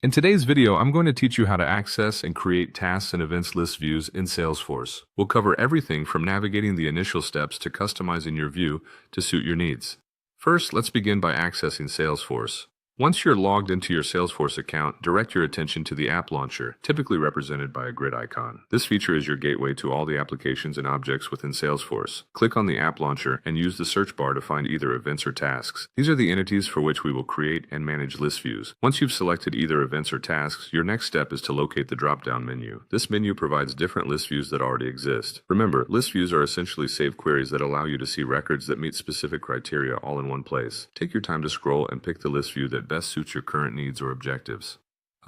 In today's video, I'm going to teach you how to access and create tasks and events list views in Salesforce. We'll cover everything from navigating the initial steps to customizing your view to suit your needs. First, let's begin by accessing Salesforce. Once you're logged into your Salesforce account, direct your attention to the App Launcher, typically represented by a grid icon. This feature is your gateway to all the applications and objects within Salesforce. Click on the App Launcher and use the search bar to find either events or tasks. These are the entities for which we will create and manage list views. Once you've selected either events or tasks, your next step is to locate the drop-down menu. This menu provides different list views that already exist. Remember, list views are essentially saved queries that allow you to see records that meet specific criteria all in one place. Take your time to scroll and pick the list view that best suits your current needs or objectives.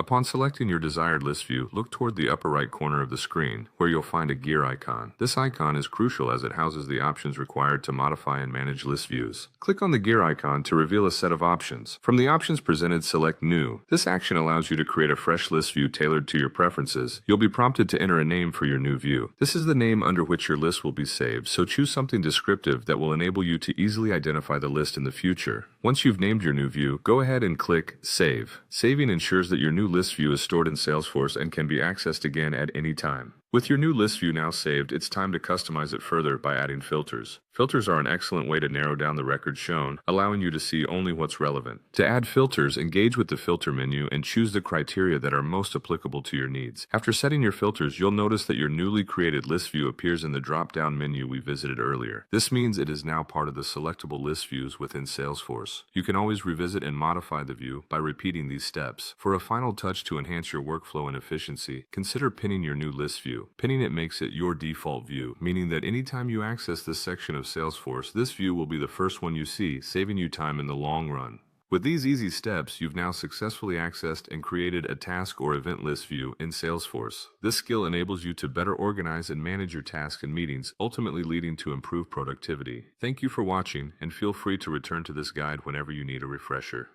Upon selecting your desired list view, look toward the upper right corner of the screen, where you'll find a gear icon. This icon is crucial as it houses the options required to modify and manage list views. Click on the gear icon to reveal a set of options. From the options presented, select New. This action allows you to create a fresh list view tailored to your preferences. You'll be prompted to enter a name for your new view. This is the name under which your list will be saved, so choose something descriptive that will enable you to easily identify the list in the future. Once you've named your new view, go ahead and click Save. Saving ensures that your new list view is stored in Salesforce and can be accessed again at any time. With your new list view now saved, it's time to customize it further by adding filters. Filters are an excellent way to narrow down the records shown, allowing you to see only what's relevant. To add filters, engage with the filter menu and choose the criteria that are most applicable to your needs. After setting your filters, you'll notice that your newly created list view appears in the drop-down menu we visited earlier. This means it is now part of the selectable list views within Salesforce. You can always revisit and modify the view by repeating these steps. For a final touch to enhance your workflow and efficiency, consider pinning your new list view. Pinning it makes it your default view, meaning that anytime you access this section of Salesforce, this view will be the first one you see, saving you time in the long run. With these easy steps, you've now successfully accessed and created a task or event list view in Salesforce. This skill enables you to better organize and manage your tasks and meetings, ultimately leading to improved productivity. Thank you for watching, and feel free to return to this guide whenever you need a refresher.